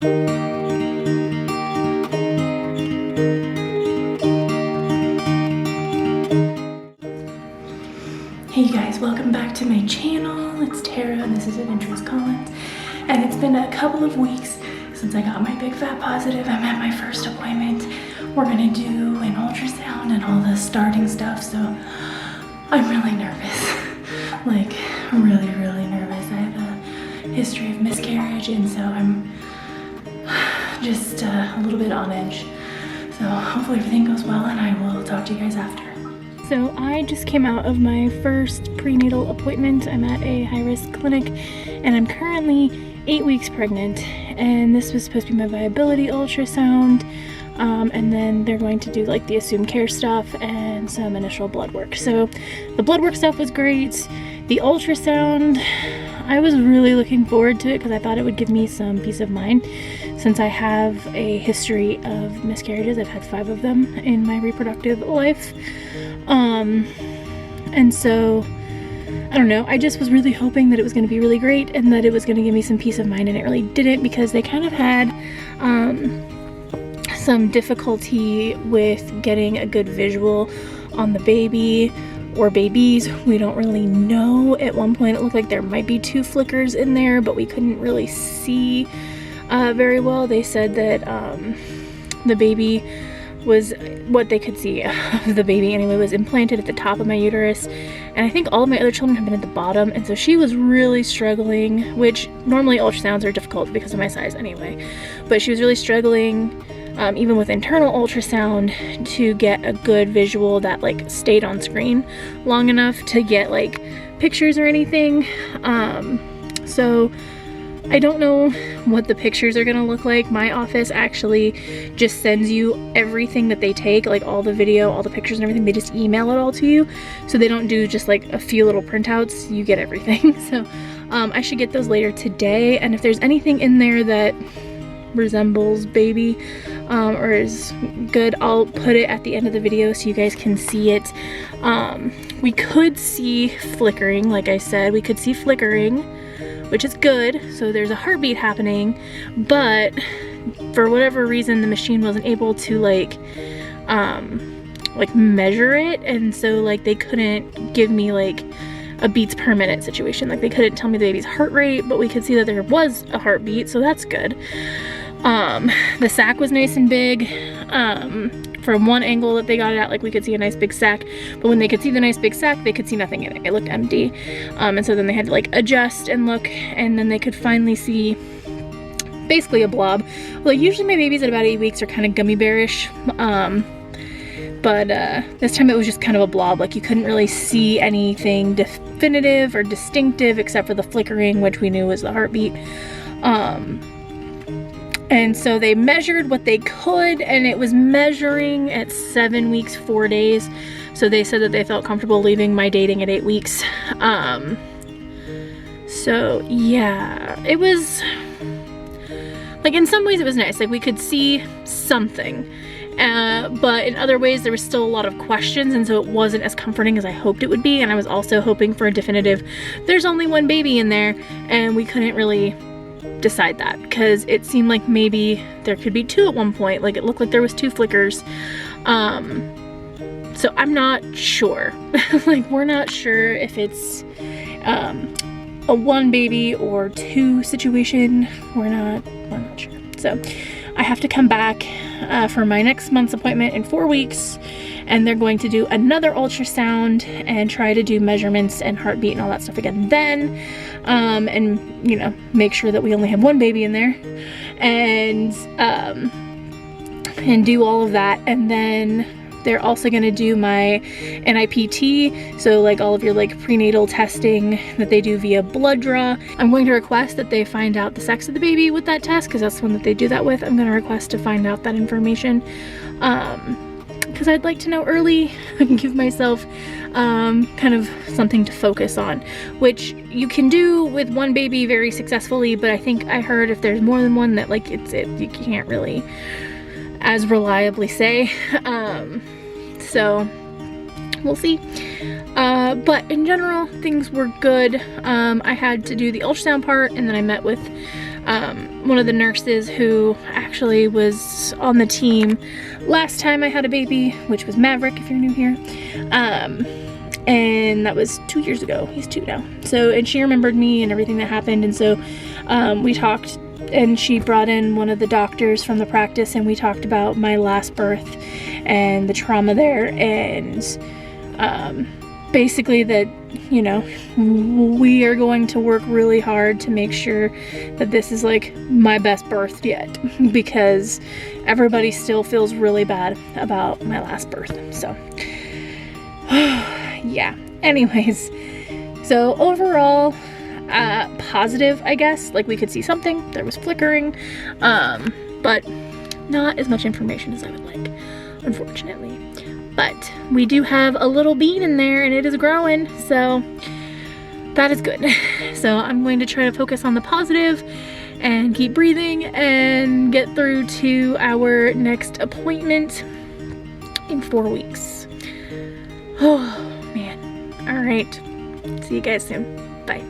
Hey you guys, welcome back to my channel. It's Tara and this is Adventures Collins. And it's been a couple of weeks since I got my big fat positive. I'm at my first appointment. We're gonna do an ultrasound and all the starting stuff, so I'm really nervous. Like, really, really nervous. I have a history of miscarriage, and so I'm just a little bit on edge. So hopefully everything goes well, and I will talk to you guys after. So I just came out of my first prenatal appointment. I'm at a high-risk clinic, and I'm currently 8 weeks pregnant, and this was supposed to be my viability ultrasound, and then they're going to do like the assumed care stuff and some initial blood work. So the blood work stuff was great. The ultrasound, I was really looking forward to it because I thought it would give me some peace of mind since I have a history of miscarriages. I've had 5 of them in my reproductive life. And so, I don't know, I just was really hoping that it was going to be really great and that it was going to give me some peace of mind, and it really didn't, because they kind of had some difficulty with getting a good visual on the baby or babies. We don't really know. At one point it looked like there might be 2 flickers in there, but we couldn't really see very well. They said that the baby was, what they could see of the baby anyway, was implanted at the top of my uterus, and I think all of my other children have been at the bottom, and so she was really struggling, which normally ultrasounds are difficult because of my size anyway, but she was really struggling even with internal ultrasound to get a good visual that like stayed on screen long enough to get like pictures or anything. So I don't know what the pictures are gonna look like. My office actually just sends you everything that they take, like all the video, all the pictures and everything. They just email it all to you. So they don't do just like a few little printouts, you get everything. So I should get those later today. And if there's anything in there that resembles baby or is good, I'll put it at the end of the video so you guys can see it. We could see flickering, like I said, we could see flickering, which is good, so there's a heartbeat happening, but for whatever reason the machine wasn't able to like measure it, and so like they couldn't give me like a beats per minute situation. Like they couldn't tell me the baby's heart rate, but we could see that there was a heartbeat, so that's good. The sac was nice and big. From one angle that they got it at, like we could see a nice big sac, but when they could see the nice big sac, they could see nothing in it. It looked empty. And so then they had to like adjust and look, and then they could finally see basically a blob. Like usually my babies at about 8 weeks are kind of gummy bearish, but this time it was just kind of a blob. Like you couldn't really see anything definitive or distinctive except for the flickering, which we knew was the heartbeat. And so they measured what they could, and it was measuring at 7 weeks, 4 days. So they said that they felt comfortable leaving my dating at 8 weeks. So yeah, it was, like in some ways it was nice. Like we could see something, but in other ways there was still a lot of questions, and so it wasn't as comforting as I hoped it would be. And I was also hoping for a definitive, there's only 1 baby in there, and we couldn't really decide that because it seemed like maybe there could be 2 at one point. Like it looked like there was 2 flickers. So I'm not sure. Like we're not sure if it's a 1 baby or 2 situation. We're not sure. So I have to come back for my next month's appointment in 4 weeks, and they're going to do another ultrasound and try to do measurements and heartbeat and all that stuff again then, and you know, make sure that we only have 1 baby in there, and do all of that. And then they're also going to do my NIPT, so like all of your like prenatal testing that they do via blood draw. I'm going to request that they find out the sex of the baby with that test, because that's the one that they do that with. I'm going to request to find out that information, because I'd like to know early and give myself kind of something to focus on, which you can do with 1 baby very successfully, but I think I heard if there's more than 1 that like you can't really as reliably say. So we'll see. But in general, things were good. I had to do the ultrasound part, and then I met with one of the nurses who actually was on the team last time I had a baby, which was Maverick, if you're new here. And that was 2 years ago. He's 2 now. So, and she remembered me and everything that happened. And so we talked, and she brought in one of the doctors from the practice, and we talked about my last birth and the trauma there, and basically that, you know, we are going to work really hard to make sure that this is like my best birth yet, because everybody still feels really bad about my last birth. So yeah, anyways, so overall positive, I guess. Like, we could see something, there was flickering, but not as much information as I would like, unfortunately. But we do have a little bean in there, and it is growing, so that is good. So I'm going to try to focus on the positive and keep breathing and get through to our next appointment in 4 weeks. Oh man. All right, see you guys soon. Bye.